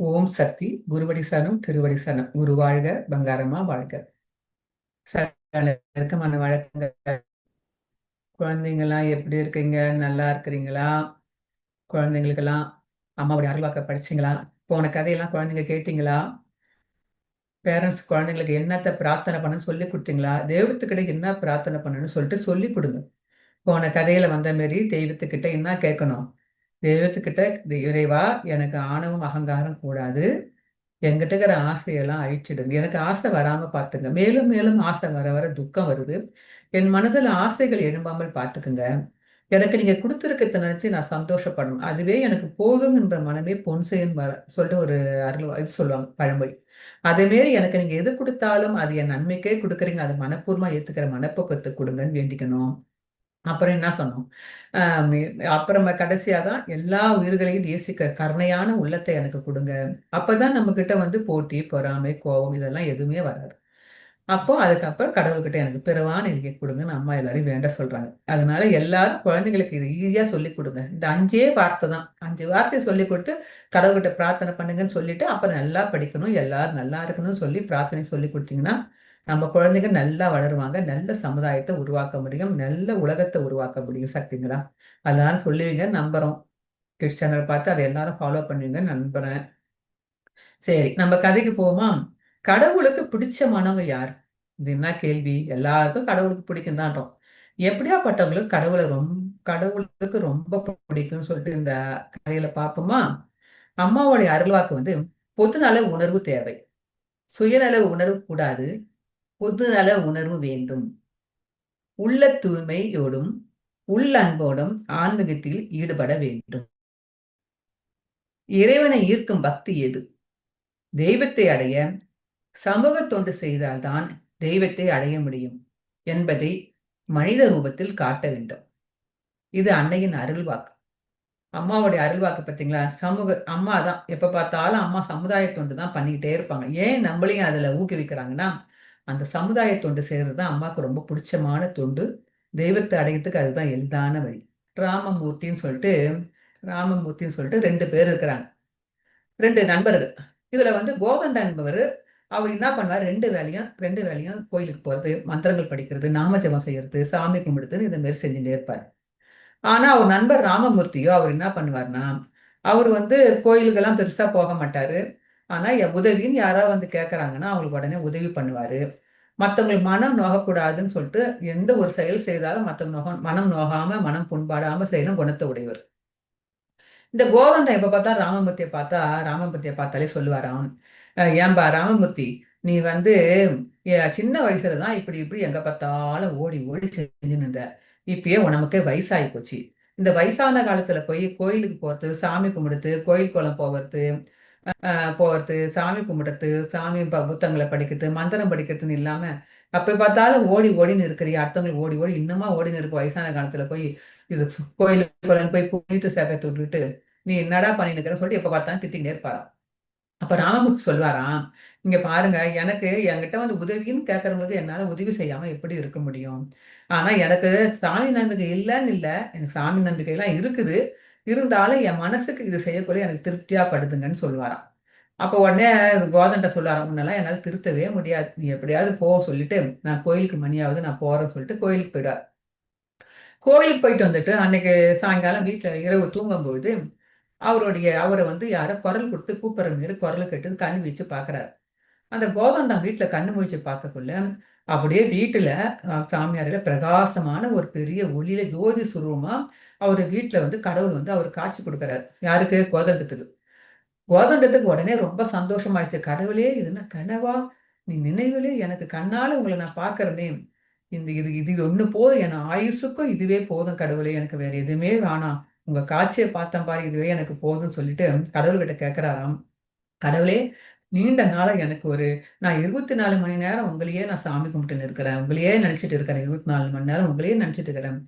ஓம் சக்தி குருவடி சரணம் திருவடி சரணம். குரு வாழ்க, பங்காரம்மா வாழ்க. சகல இறக்கமான வழக்கங்க. குழந்தைங்களாம் எப்படி இருக்கீங்க? நல்லா இருக்கிறீங்களா? குழந்தைங்களுக்கெல்லாம் அம்மாவுடைய அருள்வாக்க படிச்சீங்களா? போன கதையெல்லாம் குழந்தைங்க கேட்டீங்களா? பேரண்ட்ஸ் குழந்தைங்களுக்கு என்னத்த பிரார்த்தனை பண்ணணும்னு சொல்லி கொடுத்தீங்களா? தெய்வத்துக்கிட்ட என்ன பிரார்த்தனை பண்ணணும்னு சொல்லிட்டு சொல்லி கொடுங்க. போன கதையில வந்த மாரி தெய்வத்துக்கிட்ட என்ன கேட்கணும்? தெய்வத்துக்கிட்ட, இறைவா, எனக்கு ஆணவம் அகங்காரம் கூடாது. என்கிட்ட இருக்கிற ஆசையெல்லாம் அழிச்சிடுங்க. எனக்கு ஆசை வராம பார்த்துங்க. மேலும் மேலும் ஆசை வர வர துக்கம் வருது. என் மனசுல ஆசைகள் எழும்பாமல் பார்த்துக்குங்க. எனக்கு நீங்க கொடுத்துருக்கத நினைச்சு நான் சந்தோஷப்படணும். அதுவே எனக்கு போதும் என்ற மனமே பொன் செய்யும் சொல்லிட்டு ஒரு அருள் இது சொல்லுவாங்க பழமொழி. அதே மாரி எனக்கு நீங்க எது கொடுத்தாலும் அது என் நன்மைக்கே கொடுக்குறீங்க. அதை மனப்பூர்வமா ஏத்துக்கிற மனப்பக்குவத்தை கொடுங்கன்னு வேண்டிக்கணும். அப்புறம் என்ன சொன்னோம்? ஆஹ் அப்புறமா கடைசியா தான் எல்லா உயிர்களையும் நேசிக்க கருணையான உள்ளத்தை எனக்கு கொடுங்க. அப்பதான் நம்ம கிட்ட வந்து போட்டி, பொறாமை, கோபம் இதெல்லாம் எதுவுமே வராது. அப்போ அதுக்கப்புறம் கடவுள்கிட்ட எனக்கு பிறவான இயற்கை கொடுங்கன்னு அம்மா எல்லாரையும் வேண்ட சொல்றாங்க. அதனால எல்லாரும் குழந்தைங்களுக்கு இது ஈஸியா சொல்லி கொடுங்க. இந்த 5 வார்த்தை தான். 5 வார்த்தை சொல்லி கொடுத்து கடவுள்கிட்ட பிரார்த்தனை பண்ணுங்கன்னு சொல்லிட்டு அப்புறம் நல்லா படிக்கணும், எல்லாரும் நல்லா இருக்கணும்னு சொல்லி பிரார்த்தனை சொல்லி கொடுத்தீங்கன்னா நம்ம குழந்தைங்க நல்லா வளருவாங்க. நல்ல சமுதாயத்தை உருவாக்க முடியும். நல்ல உலகத்தை உருவாக்க முடியும். சக்திங்களா? எல்லாரும் சொல்லுவீங்க நம்புறோம். கிட்ஸ் சேனல் பார்த்து அதை எல்லாரும் ஃபாலோ பண்ணுவீங்கன்னு நம்புறேன். சரி, நம்ம கதைக்கு போவோமா? கடவுளுக்கு பிடிச்சமானவங்க யார்? இது என்ன கேள்வி? எல்லாருக்கும் கடவுளுக்கு பிடிக்கும் தான்றோம். எப்படியாப்பட்டவங்களுக்கு கடவுளுக்கு ரொம்ப பிடிக்கும்னு சொல்லிட்டு இந்த கதையில பார்ப்போமா? அம்மாவுடைய அருள்வாக்கு வந்து பொதுநல உணர்வு தேவை. சுயநல உணர்வு கூடாது. பொதுநல உணர்வு வேண்டும். உள்ள தூய்மையோடும் உள்ளன்போடும் ஆன்மீகத்தில் ஈடுபட வேண்டும். இறைவனை ஈர்க்கும் பக்தி எது? தெய்வத்தை அடைய சமூக தொண்டு செய்தால்தான் தெய்வத்தை அடைய முடியும் என்பதை மனித ரூபத்தில் காட்ட வேண்டும். இது அன்னையின் அருள்வாக்கு. அம்மாவுடைய அருள்வாக்கு பார்த்தீங்களா? அம்மா தான் எப்ப பார்த்தாலும் அம்மா சமுதாய தொண்டு தான் பண்ணிக்கிட்டே இருப்பாங்க. ஏன் நம்மளையும் அதுல ஊக்குவிக்கிறாங்கன்னா, அந்த சமுதாய தொண்டு செய்யறது தான் அம்மாவுக்கு ரொம்ப பிடிச்சமான தொண்டு. தெய்வத்தை அடையறதுக்கு அதுதான் எளிதான வழி. ராமமூர்த்தின்னு சொல்லிட்டு ராமமூர்த்தின்னு சொல்லிட்டு 2 பேர் இருக்கிறாங்க. 2 நண்பர்கள். இதுல வந்து கோதண்டன் என்பவரு, அவர் என்ன பண்ணுவாரு, 2 வேளையும் கோயிலுக்கு போறது, மந்திரங்கள் படிக்கிறது, நாம ஜெபம் செய்யறது, சாமி கும்பிடுறதுன்னு இந்த மாரி செஞ்சுட்டே இருப்பாரு. ஆனா அவர் நண்பர் ராமமூர்த்தியோ அவர் என்ன பண்ணுவார்னா, அவர் வந்து கோயிலுக்கெல்லாம் பெருசா போக மாட்டாரு. ஆனா உதவின்னு யாராவது வந்து கேட்கறாங்கன்னா அவங்களுக்கு உடனே உதவி பண்ணுவாரு. மத்தவங்களுக்கு மனம் நோகக்கூடாதுன்னு சொல்லிட்டு எந்த ஒரு செயல் செய்தாலும் மத்தவங்க மனம் நோகாம, மனம் புண்பாடாம செய்யணும் குணத்தை உடையவர். இந்த கோதண்டம் எப்ப பார்த்தா ராமமூர்த்தியை பார்த்தாலே சொல்லுவாராம், ஏன்பா ராமமூர்த்தி, நீ வந்து சின்ன வயசுல தான் இப்படி இப்படி எங்க பார்த்தாலும் ஓடி ஓடி செஞ்சுன்னு இருந்த. இப்பயே உனக்கு வயசாகி போச்சு. இந்த வயசான காலத்துல போய் கோயிலுக்கு போறது, சாமி கும்பிடுறது, கோயில் குளம் போறது, சாமி கும்பிடுறது, சாமி புத்தகங்களை படிக்கிறது, மந்திரம் படிக்கிறதுன்னு இல்லாம அப்ப பார்த்தாலும் ஓடி ஓடின்னு இருக்கிறியா? அடுத்தவங்களுக்கு ஓடி ஓடி இன்னுமா ஓடின்னு இருக்க வயசான காலத்துல போய் இது கோயிலுக்கு போய் புனித சேகத்தை விட்டுட்டு நீ என்னடா பண்ணிட்டு இருக்கிறன்னு சொல்லிட்டு எப்ப பார்த்தாலும் திட்டிக்கிட்டே இருப்பாராம். அப்ப ராமமூர்த்தி சொல்வாராம், இங்க பாருங்க, எனக்கு என்கிட்ட வந்து உதவின்னு கேட்கறவங்களுக்கு என்னால உதவி செய்யாம எப்படி இருக்க முடியும்? ஆனா எனக்கு சாமி நம்பிக்கை இல்லைன்னு இல்ல. எனக்கு சாமி நம்பிக்கை எல்லாம் இருக்குது. இருந்தாலும் என் மனசுக்கு இது செய்யக்குள்ள எனக்கு திருப்தியா படுதுங்கன்னு சொல்லுவாராம். அப்ப உடனே கோதண்ட சொல்லாராம், உன்னெல்லாம் என்னால திருத்தவே முடியாது. நீ எப்படியாவது போ சொல்லிட்டு நான் கோயிலுக்கு மணியாவது நான் போறேன்னு சொல்லிட்டு கோயிலுக்கு போயிடுவார். கோயிலுக்கு போயிட்டு வந்துட்டு அன்னைக்கு சாயங்காலம் வீட்டுல இரவு தூங்கும்பொழுது அவரை வந்து யாரோ குரல் கொடுத்து கூப்பிடுற மாரி குரல் கேட்டு கண்ணு வச்சு பாக்குறாரு. அந்த கோதண்டம் வீட்டுல கண்ணு முழிச்சு பார்க்கக்குள்ள அப்படியே வீட்டுல சாமியாரில பிரகாசமான ஒரு பெரிய ஒளியில ஜோதி சுரூபமா அவரு வீட்டுல வந்து கடவுள் வந்து அவர் காட்சி கொடுக்கிறாரு. யாருக்கு? கோதண்டத்துக்கு. கோதண்டத்துக்கு உடனே ரொம்ப சந்தோஷமாயிடுச்சு. கடவுளே, இது என்ன கனவா? நீ நினைவிலே எனக்கு கண்ணால உங்களை நான் பார்க்கிறேனே. இந்த இது இது ஒண்ணு போதும். என் ஆயுசுக்கும் இதுவே போதும் கடவுளே. எனக்கு வேற எதுவுமே வேணாம். உங்க காட்சியை பார்த்தேன் பாரு, இதுவே எனக்கு போதும்னு சொல்லிட்டு கடவுள்கிட்ட கேட்கிறாராம். கடவுளே, நீண்ட நாளா எனக்கு நான் 24 மணி நேரம் உங்களையே நான் சாமி கும்பிட்டுன்னு இருக்கிறேன். உங்களையே நினைச்சிட்டு இருக்கிறேன். 24 மணி நேரம் உங்களையே நினைச்சிட்டு இருக்கிறேன்.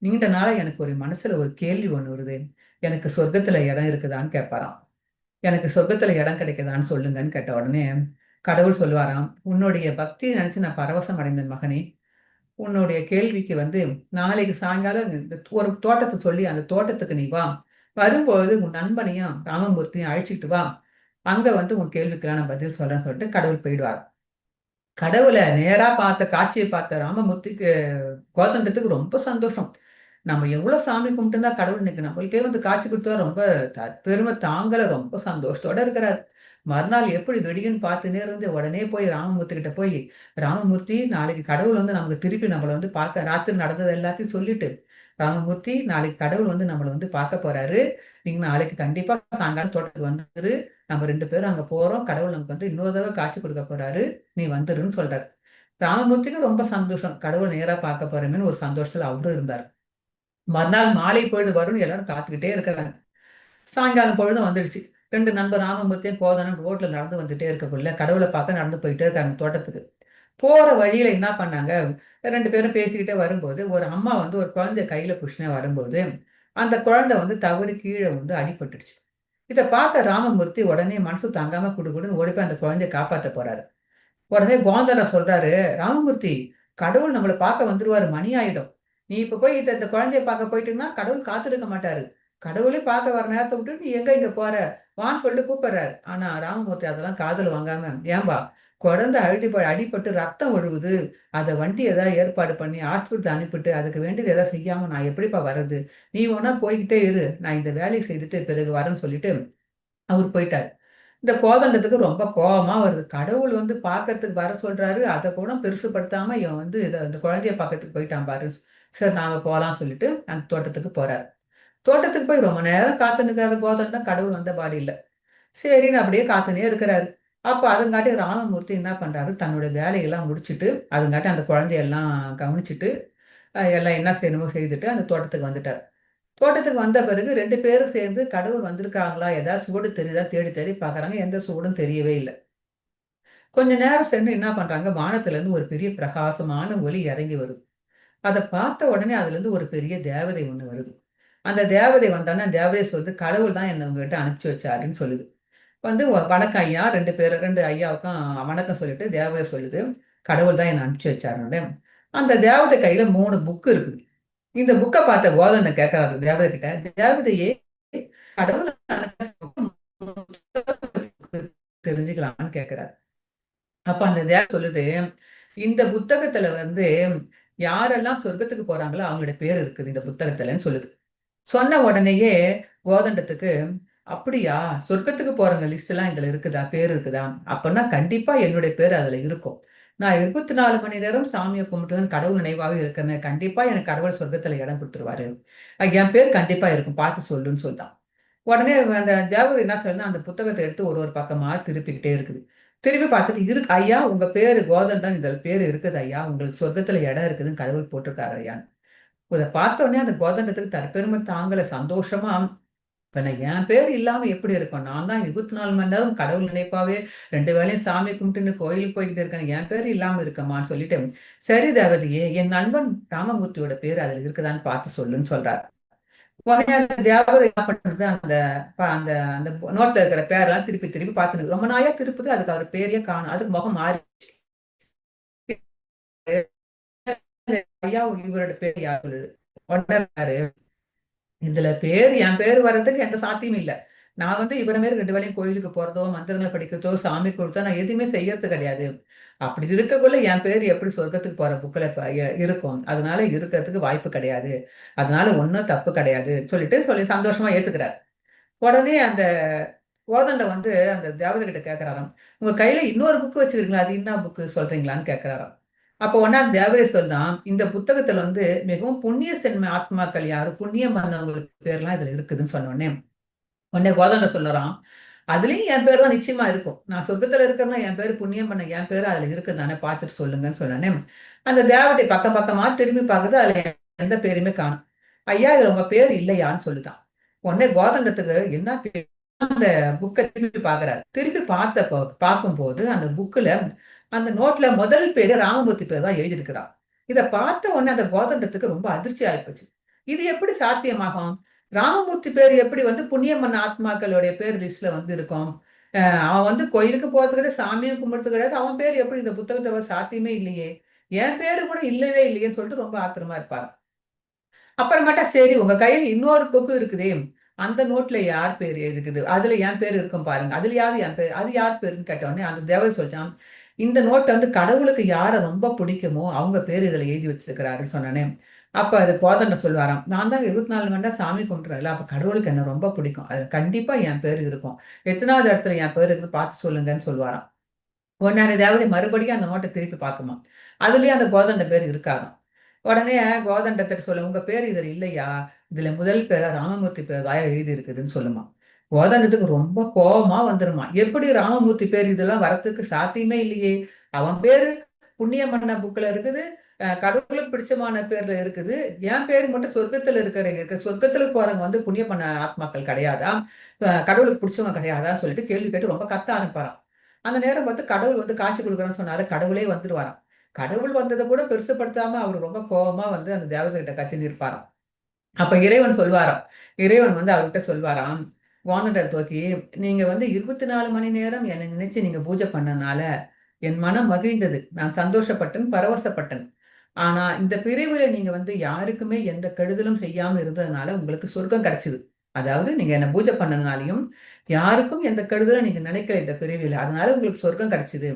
நீண்ட நாளா எனக்கு ஒரு மனசுல ஒரு கேள்வி ஒண்ணு வருது. எனக்கு சொர்க்கத்துல இடம் இருக்குதான்னு கேட்பாராம். எனக்கு சொர்க்கத்துல இடம் கிடைக்குதான்னு சொல்லுங்கன்னு கேட்ட உடனே கடவுள் சொல்லுவாராம், உன்னுடைய பக்தியை நினைச்சு நான் பரவசம் அடைந்தேன் மகனே. உன்னுடைய கேள்விக்கு வந்து நாளைக்கு சாயங்காலம் ஒரு தோட்டத்தை சொல்லி அந்த தோட்டத்துக்கு நீ வா. வரும்பொழுது உன் நண்பனையும் ராமமூர்த்தியும் அழைச்சிட்டு வா. அங்க வந்து உன் கேள்விக்கெல்லாம் நான் பதில் சொல்றேன்னு சொல்லிட்டு கடவுள் போயிடுவார். கடவுளை நேரா பார்த்த காட்சியை பார்த்த ராமமூர்த்திக்கு கோதண்டத்துக்கு ரொம்ப சந்தோஷம். நம்ம எவ்வளவு சாமி கும்பிட்டு தான் கடவுள் இன்னைக்கு நம்மளுக்கே வந்து காட்சி கொடுத்தா ரொம்ப பெருமை தாங்கல, ரொம்ப சந்தோஷத்தோட இருக்கிறார். மறுநாள் எப்படி வெடிக்குன்னு பார்த்துனே இருந்து உடனே போய் ராமமூர்த்தி கிட்ட போய், ராமமூர்த்தி நாளைக்கு கடவுள் வந்து நமக்கு திருப்பி நம்மளை வந்து பார்க்க ராத்திரி நடந்தது எல்லாத்தையும் சொல்லிட்டு, ராமமூர்த்தி நாளைக்கு கடவுள் வந்து நம்மளை வந்து பார்க்க போறாரு. நீங்க நாளைக்கு கண்டிப்பா சாயங்காலம் தோட்டத்துக்கு வந்துரு. நம்ம 2 பேரும் அங்க போறோம். கடவுள் நமக்கு வந்து இன்னொரு தடவை காட்சி கொடுக்க போறாரு. நீ வந்துருன்னு சொல்றாரு. ராமமூர்த்திக்கு ரொம்ப சந்தோஷம். கடவுள் நேரா பார்க்க போறேன்னு ஒரு சந்தோஷத்துல அவரும் இருந்தார். மறுநாள் மாலை பொழுது வரும்னு எல்லாரும் காத்துக்கிட்டே இருக்கிறாங்க. சாயங்காலம் பொழுதும் வந்துடுச்சு. 2 நண்பர் ராமமூர்த்தியும் கோதனும் ரோட்ல நடந்து வந்துட்டே இருக்கக்குள்ள கடவுளை பார்க்க நடந்து போயிட்டே இருக்காங்க தோட்டத்துக்கு. போற வழியில என்ன பண்ணாங்க, 2 பேரும் பேசிக்கிட்டே வரும்போது, ஒரு அம்மா வந்து ஒரு குழந்தைய கையில புடிச்சுனே வரும்போது, அந்த குழந்தை வந்து தவறி கீழ வந்து அடிபட்டுடுச்சு. இத பார்த்த ராமமூர்த்தி உடனே மனசு தாங்காம குடுகுடுன்னு ஓடி போய் அந்த குழந்தைய காப்பாத்த போறாரு. உடனே கோந்தரர் சொல்றாரு, ராமமூர்த்தி, கடவுள் நம்மள பார்க்க வந்துருவாரு. மணி ஆயிடும். நீ இப்ப போய் இந்த குழந்தைய பார்க்க போயிட்டீன்னா, கடவுள் காத்திருக்க மாட்டாரு. கடவுளே பார்க்க வர நேரத்த விட்டுட்டு நீ எங்க இங்க போற? வான்னு சொல்லிட்டு கூப்பிடுறாரு. ஆனா ராமமூர்த்தி அதெல்லாம் காதுல வாங்காம, ஏம்பா, குழந்தை அடிபட்டு ரத்தம் ஒழுகுது. அத வண்டி ஏதாவது ஏற்பாடு பண்ணி ஹாஸ்பிட்டல் அனுப்பிட்டு, அதுக்கு வேண்டியது ஏதாவது செய்யாம நான் எப்படிப்பா வர்றது? நீ வேணா போய்க்கிட்டே இரு. நான் இந்த வேலைய செய்துட்டு பிறகு வரேன்னு சொல்லிட்டு அவரு போயிட்டாரு. இந்த கோதண்டத்துக்கு ரொம்ப கோவமா வருது. கடவுள் வந்து பார்க்கறதுக்கு வர சொல்றாரு. அத கூட பெருசுபடுத்தாம இவன் வந்து இந்த குழந்தைய பார்க்கறதுக்கு போயிட்டான் பாரு. சரி நாங்க போலாம்னு சொல்லிட்டு அந்த தோட்டத்துக்கு போறாரு. தோட்டத்துக்கு போய் ரொம்ப நேரம் காத்து நிற்கிறாரு கோதண்டம். கடவுள் வந்த பாடு இல்ல. சரின்னு அப்படியே காத்துனே இருக்கிறாரு. அப்ப அதுங்காட்டி ராமமூர்த்தி என்ன பண்றாரு, தன்னுடைய வேலையெல்லாம் முடிச்சுட்டு, அதுங்காட்டி அந்த குழந்தையெல்லாம் கவனிச்சுட்டு, எல்லாம் என்ன செய்யணுமோ செய்துட்டு அந்த தோட்டத்துக்கு வந்துட்டாரு. தோட்டத்துக்கு வந்த பிறகு 2 பேரும் சேர்ந்து கடவுள் வந்திருக்காங்களா? ஏதாவது சுவடு தெரியுதா தேடி தேடி பார்க்குறாங்க. எந்த சுவடும் தெரியவே இல்ல. கொஞ்ச நேரம் சென்று என்ன பண்றாங்க, வானத்திலிருந்து ஒரு பெரிய பிரகாசமான ஒளி இறங்கி வருது. அத பார்த்த உடனே அதுலருந்து ஒரு பெரிய தேவதை ஒண்ணு வருது. அந்த தேவதை வந்தோனே, அந்த தேவதை சொல்லுது, "கடவுள் தான் என்ன உங்ககிட்ட அனுப்பிச்சு வச்சாருன்னு" சொல்லுது. வந்து "வணக்கம் ஐயா" 2 பேரும் 2 ஐயாவுக்கும் வணக்கம் சொல்லிட்டு தேவதை சொல்லுது, "கடவுள் தான் என்ன அனுப்பிச்சு வச்சாருன்னு." அந்த தேவதை கையில 3 புக் இருக்குது. இந்த புக்க பார்த்த கோதண்டன் கேட்கிறாரு தேவதை கிட்ட, "தேவதையே, கடவுள் தெரிஞ்சுக்கலாமான்னு கேட்கிறாரு. அப்ப அந்த தேவதை சொல்லுது, "இந்த புத்தகத்துல வந்து யாரெல்லாம் சொர்க்கத்துக்கு போறாங்களோ அவங்களுடைய பேர் இருக்குது இந்த புத்தகத்துலன்னு" சொல்லுது. சொன்ன உடனேயே கோதண்டத்துக்கு, "அப்படியா? சொர்க்கத்துக்கு போறவங்க லிஸ்ட் எல்லாம் இதுல இருக்குதா? பேர் இருக்குதா? அப்பன்னா கண்டிப்பா என்னுடைய பேர் அதுல இருக்கும். நான் 24 மணி நேரம் சாமிய கும்பிட்டு கடவுள் நினைவாவே இருக்கேன்னு. கண்டிப்பா எனக்கு கடவுள் சொர்க்கத்துல இடம் குடுத்துருவாரு. என் பேர் கண்டிப்பா இருக்கும். பார்த்து சொல்லுன்னு" சொல்ட்டான். உடனே அந்த தேவதை என்ன சொல்லுதுன்னா, அந்த புத்தகத்த எடுத்து ஒரு ஒரு பக்கமா திருப்பிக்கிட்டே இருக்குது. திருப்பி பார்த்துட்டு, "இருக்கு ஐயா, உங்க பேரு கோதண்டன் இதுல பேரு இருக்குது ஐயா. உங்களுக்கு சொர்க்கத்துல இடம் இருக்குதுன்னு கடவுள் போட்டிருக்காரு ஐயான்னு." இத பார்த்த உடனே அந்த கோதண்டத்துக்கு தற்பெருமை தாங்கல. சந்தோஷமா, இப்ப நான் என் பேர் இல்லாம எப்படி இருக்கும்? நான் தான் 24 மணி நேரம் கடவுள் நினைப்பாவே 2 வேளையும் சாமி கும்பிட்டுன்னு கோயிலுக்கு போய்க்கிட்டு இருக்கேன். என் பேர் இல்லாம இருக்கமான்னு சொல்லிட்டு, "சரி தேவதையே, என் நண்பன் ராமமூர்த்தியோட பேரு அதுல இருக்குதான்னு பார்த்து சொல்லுன்னு" சொல்றாரு. உடனே அந்த தேவதை என்ன பண்றது, அந்த அந்த அந்த நோட்ல இருக்கிற பேரெல்லாம் திருப்பி திருப்பி பார்த்துன்னு ரொம்ப நாளா திருப்புது. அதுக்கு அவர் பேரையே காணோம். அதுக்கு முகம் மாறி, ஐயா இவரோட பேர் யார் சொல்லுது. உடனே இதுல என் பேர் வர்றதுக்கு எந்த சாத்தியமும் இல்ல. நான் வந்து இவர மாரி 2 வேளையும் கோயிலுக்கு போறதோ, மந்திரங்கள படிக்கிறதோ, சாமி கும்பிடுறதோ நான் எதுவுமே செய்யறது கிடையாது. அப்படி இருக்கக்குள்ள என் பேர் எப்படி சொர்க்கத்துக்கு போற புக்ல இருக்கும். அதனால இருக்கிறதுக்கு வாய்ப்பு கிடையாது. அதனால ஒண்ணும் தப்பு கிடையாது. சொல்லி சந்தோஷமா ஏத்துக்கிறார். உடனே அந்த கோதண்டம் வந்து அந்த தேவதை கிட்ட கேட்கிறாராம். உங்க கையில இன்னொரு புக் வச்சிருக்கீங்களா? அது என்ன புக் சொல்றீங்களான்னு கேட்கிறாராம். அப்போ உடனே அந்த தேவதை சொல்றான், இந்த புத்தகத்துல வந்து மிகவும் புண்ணிய சென்ம ஆத்மாக்கள் யாரு, புண்ணியம் பண்ணவங்களுக்கு பேர்லாம் இதுல இருக்குதுன்னு சொன்ன உடனே கோதண்டம் சொல்லறான், அதுலயும் என் பேர் தான் நிச்சயமா இருக்கும். நான் சொர்க்கத்துல இருக்கிறேன்னா என் பேரு புண்ணியம் பண்ண என் பேரு அதுல இருக்குது தானே பார்த்துட்டு சொல்லுங்கன்னு சொன்னோனே, அந்த தேவதை பக்கம் பக்கமா திரும்பி பார்க்குது. அதுல எந்த பேருமே காணோம். ஐயா இதுல உங்க பேர் இல்லையான்னு சொல்லுதான். உடனே கோதண்டத்துக்கு என்ன பேர், அந்த புக்கை திருப்பி பார்க்கிறாரு. திருப்பி பார்க்கும்போது அந்த புக்ல அந்த நோட்ல முதல் பேரு ராமமூர்த்தி பேர் தான் எழுதியிருக்கிறான். இத பார்த்த உடனே அந்த கோதண்டத்துக்கு ரொம்ப அதிர்ச்சி ஆயிப்போச்சு. இது எப்படி சாத்தியமாகும்? ராமமூர்த்தி பேர் எப்படி வந்து புண்ணியம் பண்ண ஆத்மாக்களுடைய பேர் லிஸ்ட்ல வந்து இருக்கும்? அவன் வந்து கோயிலுக்கு போறது கிடையாது, சாமியும் கும்பிடுறது கிடையாது. அவன் பேர் எப்படி இந்த புத்தகத்துல சாத்தியமே இல்லையே! என் பேரு கூட இல்லவே இல்லையேன்னு சொல்லிட்டு ரொம்ப ஆத்திரமா இருப்பாரு. அப்புறமேட்டா சரி உங்க கையில இன்னொரு புக்கு இருக்குதே, அந்த நோட்ல யார் பேர் எழுதிக்குது, அதுல என் பேர் இருக்கும் பாருங்க, அதுலயாவது என் பேர், அது யார் பேருன்னு கேட்டோடனே அந்த தேவதை சொல்லிட்டான், இந்த நோட்டை வந்து கடவுளுக்கு யாரை ரொம்ப பிடிக்குமோ அவங்க பேர் இதுல எழுதி வச்சிருக்கிறாருன்னு சொன்னோன்னே, அப்ப அது கோதண்ட சொல்லுவாராம், நான் தான் 24 மணி நேரம் சாமி கும்பிட்றேன்ல, அப்ப கடவுளுக்கு என்ன ரொம்ப பிடிக்கும், அது கண்டிப்பா என் பேர் இருக்கும், எத்தனாவது இடத்துல என் பேர் இருக்குது பார்த்து சொல்லுங்கன்னு சொல்லுவாராம். உடனே தேவதை மறுபடியும் அந்த நோட்டை திருப்பி பார்க்குமா, அதுலயும் அந்த கோதண்ட பேர் இருக்காதாம். உடனே கோதண்டத்தை சொல்ல, உங்க பேர் இதுல இல்லையா, இதுல முதல் பேரா ராமமூர்த்தி பேர் தான் எழுதி இருக்குதுன்னு சொல்லுமா. கோதண்டத்துக்கு ரொம்ப கோபமா வந்துருமா, எப்படி ராமமூர்த்தி பேர் இதெல்லாம் வரத்துக்கு சாத்தியமே இல்லையே, அவன் பேரு புண்ணியம் பண்ண புக்ல இருக்குது, கடவுளுக்கு பிடிச்சமான பேர்ல இருக்குது, என் பேர் மட்டும் சொர்க்கத்துல இருக்கு, சொர்க்கத்துல போறவங்க வந்து புண்ணியம் பண்ண ஆத்மாக்கள் கிடையாதா, கடவுளுக்கு பிடிச்சவங்க கிடையாதான்னு சொல்லிட்டு கேள்வி கேட்டு ரொம்ப கத்த ஆரம்பிப்பாராம். அந்த நேரம் பார்த்து கடவுள் வந்து காட்சி கொடுக்குறேன்னு சொன்னாரு, கடவுளே வந்துருவாராம். கடவுள் வந்ததை கூட பெருசுப்படுத்தாம அவர் ரொம்ப கோபமா வந்து அந்த தேவதை கிட்ட கத்தி நிற்பாராம். அப்ப இறைவன் சொல்வாராம், இறைவன் வந்து அவர்கிட்ட சொல்வாராம், வானத்தை தூக்கி, நீங்க வந்து 24 மணி நேரம் என்னை நினைச்சு நீங்க பூஜை பண்ணனால என் மனம் மகிழ்ந்தது, நான் சந்தோஷப்பட்டேன், பரவசப்பட்டேன். ஆனா இந்த பிரிவுல நீங்க வந்து யாருக்குமே எந்த கெடுதலும் செய்யாம இருந்ததுனால உங்களுக்கு சொர்க்கம் கிடைச்சது. அதாவது நீங்க என்ன பூஜை பண்ணதுனாலையும் யாருக்கும் எந்த கெடுதலும் நீங்க நினைக்கல இந்த பிரிவில, அதனால உங்களுக்கு சொர்க்கம் கிடைச்சது.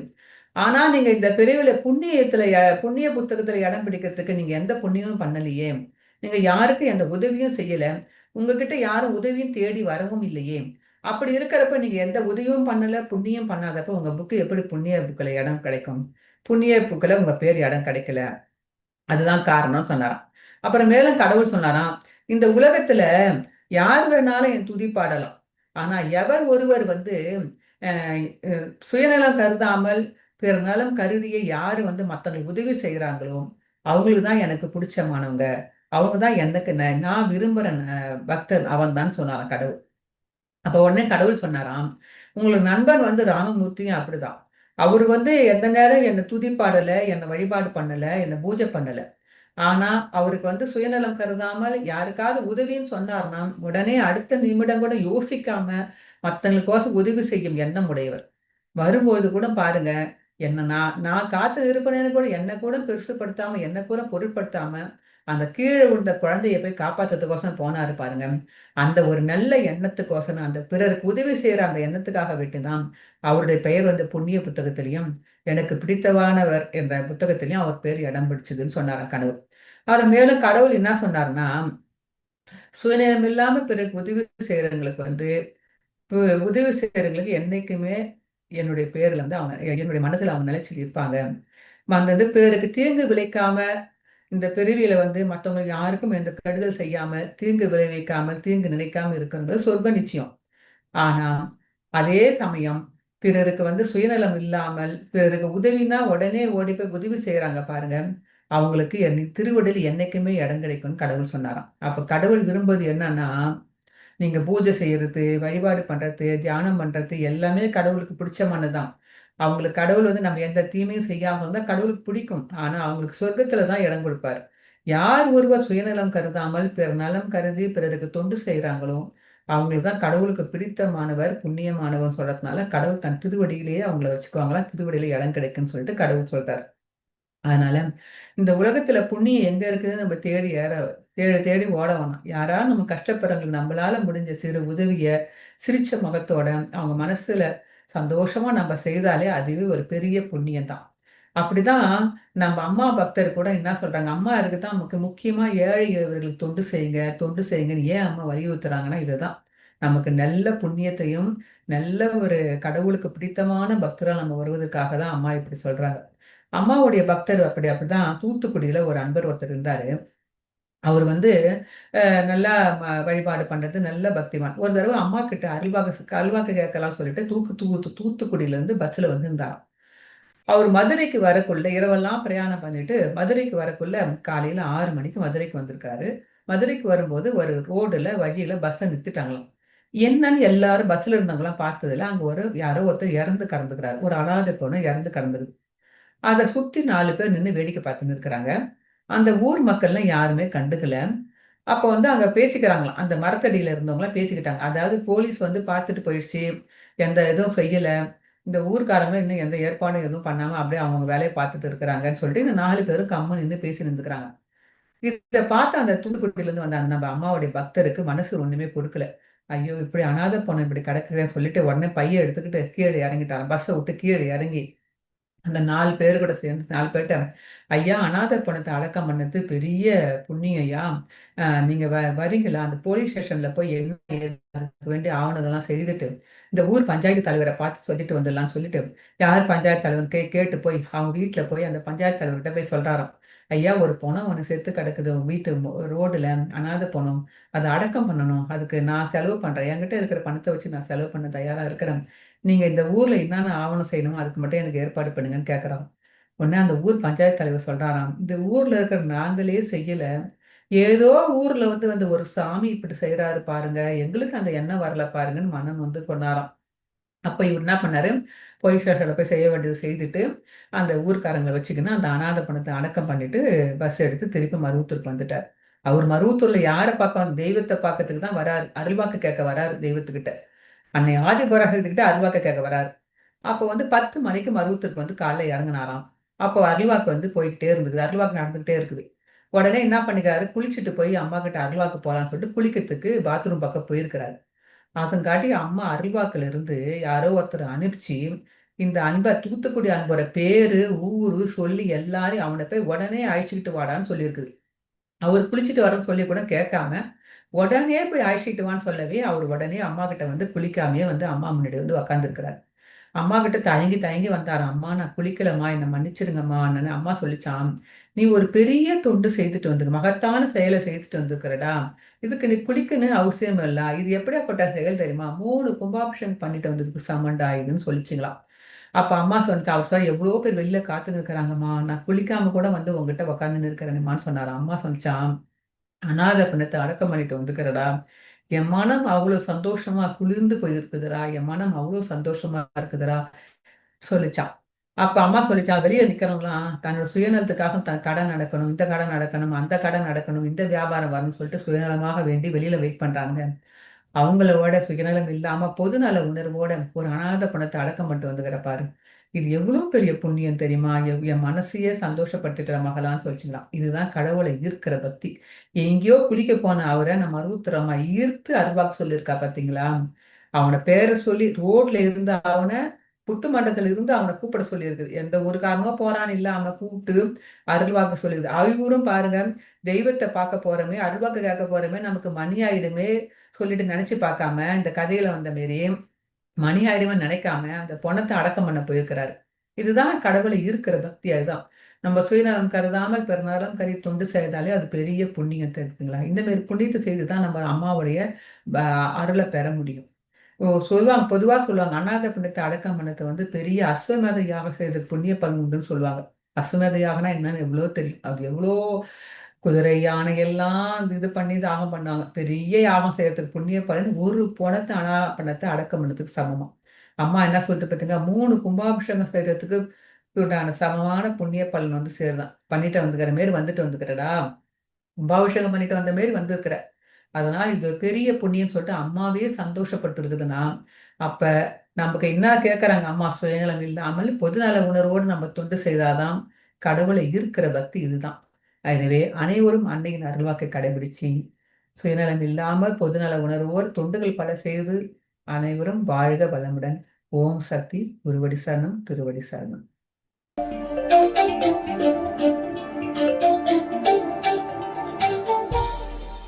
ஆனா நீங்க இந்த பிரிவுல புண்ணியத்துல புண்ணிய புத்தகத்துல இடம் பிடிக்கிறதுக்கு நீங்க எந்த புண்ணியமும் பண்ணலையே, நீங்க யாருக்கும் எந்த உதவியும் செய்யல, உங்ககிட்ட யாரும் உதவியும் தேடி வரவும் இல்லையே, அப்படி இருக்கிறப்ப நீங்க எந்த உதவியும் பண்ணல, புண்ணியம் பண்ணாதப்ப உங்க புக்கு எப்படி புண்ணிய புக்ல இடம் கிடைக்கும், புண்ணிய புக்ல உங்க பேர் இடம் கிடைக்கல, அதுதான் காரணம் சொன்னாராம். அப்புறம் மேலும் கடவுள் சொன்னாராம், இந்த உலகத்துல யார் வேணாலும் என் துதி பாடலாம், ஆனா எவர் ஒருவர் வந்து அஹ், சுயநலம் கருதாமல் பிறர் நலம் கருதிய யாரு வந்து மத்தவங்களுக்கு உதவி செய்யறாங்களோ அவங்களுக்கு தான் எனக்கு பிடிச்சமானவங்க, அவங்க தான் எனக்கு நான் விரும்புற பக்தர் அவன் தான் சொன்னாராம் கடவுள். அப்ப உடனே கடவுள் சொன்னாராம், உங்களுக்கு நண்பன் வந்து ராமமூர்த்தியும் அப்படிதான், அவரு வந்து எந்த நேரம் என்னை துதி பாடல, என்னை வழிபாடு பண்ணல, என்னை பூஜை பண்ணல, ஆனா அவருக்கு வந்து சுயநலம் கருதாமல் யாருக்காவது உதவின்னு சொன்னார்னா உடனே அடுத்த நிமிடம் கூட யோசிக்காம மத்தவங்களுக்கோசம் உதவி செய்யும் எண்ணம் உடையவர். வரும்போது கூட பாருங்க, என்ன நான் நான் காத்து இருப்பேன்னு கூட என்ன கூட பெருசுப்படுத்தாம, என்ன கூட பொருட்படுத்தாம, அந்த கீழே விழுந்த குழந்தைய போய் காப்பாத்துறதுக்கோசரம் போனாரு பாருங்க. அந்த ஒரு நல்ல எண்ணத்துக்கோசரம், அந்த பிறருக்கு உதவி செய்யற அந்த எண்ணத்துக்காக விட்டுதான் அவருடைய பெயர் வந்து புண்ணிய புத்தகத்திலையும், எனக்கு பிடித்தவானவர் என்ற புத்தகத்திலையும் அவர் பேர் இடம் பிடிச்சதுன்னு சொன்னாராம் கடவுள். அவர் மேலும் கடவுள் என்ன சொன்னார்னா, சுயநலம் இல்லாம பிறருக்கு உதவி செய்யறவங்களுக்கு வந்து உதவி செய்யறவங்களுக்கு என்னைக்குமே என்னுடைய பேர்ல வந்து அவங்க என்னுடைய மனசுல அவங்க நிலைச்சு இருப்பாங்க. அந்த இது பிறருக்கு தீங்கு விளைக்காம இந்த பிறவியில வந்து மத்தவங்க யாருக்கும் எந்த கெடுதல் செய்யாம, தீங்கு விளைவிக்காம, தீங்கு நினைக்காம இருக்கிறது சொர்க்க நிச்சயம். ஆனா அதே சமயம் பிறருக்கு வந்து சுயநலம் இல்லாமல் பிறருக்கு உதவினா உடனே ஓடி போய் உதவி செய்யறாங்க பாருங்க, அவங்களுக்கு என் திருவடியில் என்னைக்குமே இடம் கிடைக்கும்னு கடவுள் சொன்னாராம். அப்ப கடவுள் விரும்புவது என்னன்னா, நீங்க பூஜை செய்யறது, வழிபாடு பண்றது, தியானம் பண்றது எல்லாமே கடவுளுக்கு பிடிச்சமானதுதான். அவங்களுக்கு கடவுள் வந்து நம்ம எந்த தீமையும் செய்யாம இருந்தா கடவுளுக்கு பிடிக்கும். ஆனா அவங்களுக்கு சொர்க்கத்துல தான் இடம் கொடுப்பாரு. யார் ஒருவர் சுயநலம் கருதாமல் பிறர் நலம் கருதி பிறருக்கு தொண்டு செய்யறாங்களோ அவங்களுக்கு தான் கடவுளுக்கு பிடித்தமானவர், புண்ணியமானவர் சொல்றதுனால கடவுள் தன் திருவடியிலேயே அவங்கள வச்சுக்குவாங்களாம், திருவடியில இடம் கிடைக்குன்னு சொல்லிட்டு கடவுள் சொல்றாரு. அதனால இந்த உலகத்துல புண்ணியம் எங்க இருக்குதுன்னு நம்ம தேடி தேடி ஓட வேணாம். யாராவது நம்ம கஷ்டப்படுறவங்களுக்கு நம்மளால முடிஞ்ச சிறு உதவிய சிரிச்ச முகத்தோட அவங்க மனசுல சந்தோஷமா நம்ம செய்தாலே அதுவே ஒரு பெரிய புண்ணியம் தான். அப்படிதான் நம்ம அம்மா பக்தர் கூட என்ன சொல்றாங்க, அம்மா இருக்குதான் நமக்கு முக்கியமா ஏழை எளியவர்களுக்கு தொண்டு செய்யுங்க, தொண்டு செய்யுங்கன்னு ஏன் அம்மா வலியுறுத்துறாங்கன்னா இதுதான். நமக்கு நல்ல புண்ணியத்தையும் நல்ல ஒரு கடவுளுக்கு பிடித்தமான பக்தரா நம்ம வருவதற்காக தான் அம்மா இப்படி சொல்றாங்க. அம்மாவுடைய பக்தர் அப்படிதான் தூத்துக்குடியில ஒரு அன்பர் ஒருத்தர் இருந்தாரு. அவர் வந்து நல்லா வழிபாடு பண்றது நல்ல பக்திமான். ஒரு தடவை அம்மா கிட்ட அல்வாக்கு கேட்கலாம் சொல்லிட்டு தூத்துக்குடியில இருந்து பஸ்ல வந்து இருந்தாராம். அவர் மதுரைக்கு வரக்குள்ள இரவெல்லாம் பிரயாணம் பண்ணிட்டு மதுரைக்கு வரக்குள்ள காலையில 6 மணிக்கு மதுரைக்கு வந்திருக்காரு. மதுரைக்கு வரும்போது ஒரு ரோடுல வழியில பஸ்ஸை நிறுத்திட்டாங்களாம். என்னன்னு எல்லாரும் பஸ்ல இருந்தவங்களாம் பார்த்ததுல அங்க ஒரு யாரோ ஒருத்தர் இறந்து கிடந்துக்கிறாரு. ஒரு அனாதை பொண்ணு இறந்து கிடந்திருக்கு. அத சுத்தி 4 பேர் நின்னு வேடிக்கை பார்த்துன்னு இருக்கிறாங்க. அந்த ஊர் மக்கள்லாம் யாருமே கண்டுக்கல. அப்ப வந்து அங்க பேசிக்கிறாங்களாம். அந்த மரத்தடியில இருந்தவங்கலாம் பேசிக்கிட்டாங்க. அதாவது போலீஸ் வந்து பார்த்துட்டு போயிடுச்சு. எந்த இதுவும் செய்யல. இந்த ஊர்க்காரங்க இன்னும் எந்த ஏற்பாடும் எதுவும் பண்ணாம அப்படியே அவங்கவங்க வேலைய பார்த்துட்டு இருக்கிறாங்கன்னு சொல்லிட்டு இந்த 4 பேரும் கம்முனு நின்னு பேசி நின்னுக்கிறாங்க. இத பார்த்து அந்த தூத்துக்குடியிலருந்து வந்த அந்த நம்ம அம்மாவுடைய பக்தருக்கு மனசு ஒண்ணுமே பொறுக்கல. ஐயோ இப்படி அனாதை பொண்ணு இப்படி கிடக்குதுன்னு சொல்லிட்டு உடனே பைய எடுத்துக்கிட்டு கீழே இறங்கிட்டாராம். பஸ்ஸை விட்டு கீழே இறங்கி அந்த 4 பேரு கூட சேர்ந்து 4 பேர்ட்ட, "ஐயா, அநாத பொணத்த அடக்கம் பண்ணது பெரிய புண்ணியம் ஐயா. நீங்க வரீங்களா? அந்த போலீஸ் ஸ்டேஷன்ல போய் என்ன ஏது அதுக்கு வேண்டிய ஆவணதெல்லாம் செய்துட்டு, இந்த ஊர் பஞ்சாயத்து தலைவர பார்த்து சொல்லிட்டு வந்துடலாம்ன்னு" சொல்லிட்டு, யார் பஞ்சாயத்து தலைவர்ன்னு கேட்டு போய் அவங்க வீட்ல போய் அந்த பஞ்சாயத்து தலைவர்கிட்ட போய் சொல்றாராம். "ஐயா, ஒரு பொணம் ஒண்ணு செத்து கிடக்குது உங்க வீட்டு ரோடுல. அநாத பொணம். அத அடக்கம் பண்ணணும். அதுக்கு நான் செலவு பண்றேன். என்கிட்ட இருக்கிற பணத்த வச்சு நான் செலவு பண்ண தயாரா இருக்கிறேன். நீங்க இந்த ஊர்ல என்னென்ன ஆவணம் செய்யணுமோ அதுக்கு மட்டும் எனக்கு ஏற்பாடு பண்ணுங்கன்னு கேட்கறான். உடனே அந்த ஊர் பஞ்சாயத்து தலைவர் சொல்றாராம், இந்த ஊர்ல இருக்கிற நாங்களே செய்யல. ஏதோ ஊர்ல வந்து வந்து ஒரு சாமி இப்படி செய்யறாரு பாருங்க. எங்களுக்கு அந்த எண்ணம் வரல பாருங்கன்னு மனம் வந்து கொண்டாராம். அப்ப இவர் என்ன பண்ணாரு, போலீஸ் ஸ்டேஷன்ல போய் செய்ய வேண்டியது செய்துட்டு, அந்த ஊர்க்காரங்கள வச்சுக்கின்னு அந்த அநாத பணத்த அடக்கம் பண்ணிட்டு, பஸ் எடுத்து திருப்பி மருவத்தூருக்கு வந்துட்டார். அவர் மருவத்தூர்ல யார பார்க்க தெய்வத்த பார்க்கறதுக்கு தான் வராரு. அருள்வாக்கு கேட்க வராரு தெய்வத்துக்கிட்ட. அன்னை ஆதிபராசக்திகிட்ட அருள்வாக்கு கேட்க வராரு. அப்போ வந்து 10 மணிக்கு மருவத்தூருக்கு வந்து காலைல இறங்குனாராம். அப்போ அருள்வாக்கு வந்து போய்க்கிட்டே இருந்தது. அருள்வாக்கு நடந்துகிட்டே இருக்குது. உடனே என்ன பண்ணிக்கிறாரு, குளிச்சுட்டு போய் அம்மா கிட்ட அருள்வாக்கு போலான்னு சொல்லிட்டு குளிக்கிறதுக்கு பாத்ரூம் பக்கம் போயிருக்கிறாரு. அதங்காட்டி அம்மா அருள்வாக்குல இருந்து யாரோ ஒருத்தர அனுப்பிச்சு, இந்த அன்பர் தூத்துக்குடி அன்பரோட பேரு, ஊரு சொல்லி எல்லாரையும் அவன போய் உடனே அழைச்சுக்கிட்டு வாடான்னு சொல்லியிருக்குது. அவரு குளிச்சுட்டு வரேன்னு சொல்லி கூட கேட்காம, உடனே போய் அழைச்சுட்டு வான்னு சொல்லவே, அவரு உடனே அம்மாகிட்ட வந்து குளிக்காமயே வந்து அம்மா முன்னாடி வந்து உட்கார்ந்துருக்கிறாரு. அம்மாகிட்ட தயங்கி தயங்கி வந்தாராம். "அம்மா நான் குளிக்கலம்மா, என்ன மன்னிச்சிடுங்கம்மான்னு." அம்மா சொல்லிச்சாம், "நீ ஒரு பெரிய தொண்டு செய்துட்டு வந்திருக்க. மகத்தான செயல செய்துட்டு வந்திருக்கிறடா. இதுக்கு நீ குளிக்கன்னு அவசியம் இல்ல. இது எப்படியாப்பட்ட செயல் தெரியுமா? 3 கும்பாபிஷேகம் பண்ணிட்டு வந்ததுக்கு சமம்டா இதுன்னு" சொல்லிச்சுங்களாம். அப்ப அம்மா சொன்னுச்சா, "அவர் சார் எவ்வளவோ பேர் வெளில காத்துன்னு இருக்கிறாங்கம்மா. நான் குளிக்காம கூட வந்து உன்கிட்ட உட்கார்ந்துன்னு இருக்கிறேனேம்மான்னு" சொன்னாராம். அம்மா சொல்லிச்சாம், "அநாத பிணத்த அடக்கம் பண்ணிட்டு வந்துக்கிறடா. என் மனம் அவ்வளோ சந்தோஷமா குளிர்ந்து போயிருக்குதுடா. என் மனம் அவ்வளோ சந்தோஷமா இருக்குதுடா" சொல்லிச்சான். அப்ப அம்மா சொல்லிச்சான், வெளிய நிக்கிறவங்கலாம் தன்னோட சுயநலத்துக்காக தன் கடை நடக்கணும், இந்த கடை நடக்கணும், அந்த கடை நடக்கணும், இந்த வியாபாரம் வரணும்னு சொல்லிட்டு சுயநலமாக வேண்டி வெளியில வெயிட் பண்றாங்க. அவங்களோட சுயநலம் இல்லாம பொதுநல உணர்வோட ஒரு அநாத பணத்த அடக்கம் பண்ணிட்டு வந்துக்கிற பாரு. இது எவ்வளவு பெரிய புண்ணியம் தெரியுமா? என் மனசையே சந்தோஷப்படுத்திட்ட மகளான்னு சொல்லிச்சுங்களாம். இதுதான் கடவுளை ஈர்க்கிற பக்தி. எங்கேயோ குளிக்க போன அவர நம்ம அருவுத்திரமா ஈர்த்து அருள்வாக்கு சொல்லியிருக்கா பார்த்தீங்களா? அவன பேர சொல்லி ரோட்ல இருந்த அவன புட்டு மண்டபத்துல இருந்து அவன கூப்பிட சொல்லியிருக்குது. எந்த ஒரு காரணமா போறான்னு இல்ல. அவன கூப்பிட்டு அருள்வாக்கு சொல்லியிருக்குது. அவரும் பாருங்க, தெய்வத்த பார்க்க போறோமே, அருள்வாக்கு கேட்க போறோமே, நமக்கு மணி ஆயிடுமே சொல்லிட்டு நினைச்சு பார்க்காம, இந்த கதையில வந்த மாரி மணி ஆயிடுவேன்னு நினைக்காம, அந்த பொணத்த அடக்கம் பண்ண போயிருக்கிறாரு. இதுதான் கடவுளை ஈர்க்கிற பக்தி அதுதான். நம்ம சுயநலம் கருதாமல் பிறநலம் கருதி தொண்டு செய்தாலே அது பெரிய புண்ணியம் தெரியுதுங்களா? இந்த மாரி புண்ணியத்த செய்து தான் நம்ம அம்மாவுடைய ப அருள பெற முடியும். சொல்லுவாங்க. பொதுவா சொல்லுவாங்க. அநாத பிண்டத்த அடக்கம் பண்ணது வந்து பெரிய அஸ்வமேத யாகம் செய்ததுக்கு புண்ணிய பலன் உண்டுன்னு சொல்லுவாங்க. அஸ்வமேத யாகம்னா என்னன்னு எவ்வளோ தெரியும். அது எவ்வளோ குதிரை, யானை எல்லாம் இது பண்ணி தாகம் பண்ணாங்க. பெரிய யாகம் செய்யறதுக்கு புண்ணிய பலன் ஒரு பொணத்த பணத்த அடக்கம் பண்ணதுக்கு சமமாம். அம்மா என்ன சொல்லிட்டு பார்த்தீங்கன்னா, 3 கும்பாபிஷேகம் செய்றதுக்கு உண்டான சமமான புண்ணிய பலன் வந்து சேருதாம். பண்ணிட்டு வந்துக்கிற மாரி வந்துட்டு வந்துக்கிறடா. கும்பாபிஷேகம் பண்ணிட்டு வந்த மாரி வந்திருக்கிற. அதனால இது ஒரு பெரிய புண்ணியம்னு சொல்லிட்டு அம்மாவே சந்தோஷப்பட்டு இருக்குதுன்னா, அப்ப நமக்கு என்ன கேட்கறாங்க அம்மா சுயநலம் இல்லாமல் பொதுநல உணர்வோடு நம்ம தொண்டு செய்தாதான் கடவுளை ஈர்க்கிற பக்தி இதுதான். எனவே அனைவரும் அன்னையின் அருள்வாக்கை கடைபிடிச்சு, சுயநலம் இல்லாமல் பொதுநல உணர்வோடு தொண்டுகள் பல செய்து அனைவரும் வாழ்க வளமுடன். ஓம் சக்தி. குருவடி சரணம். திருவடி சரணம்.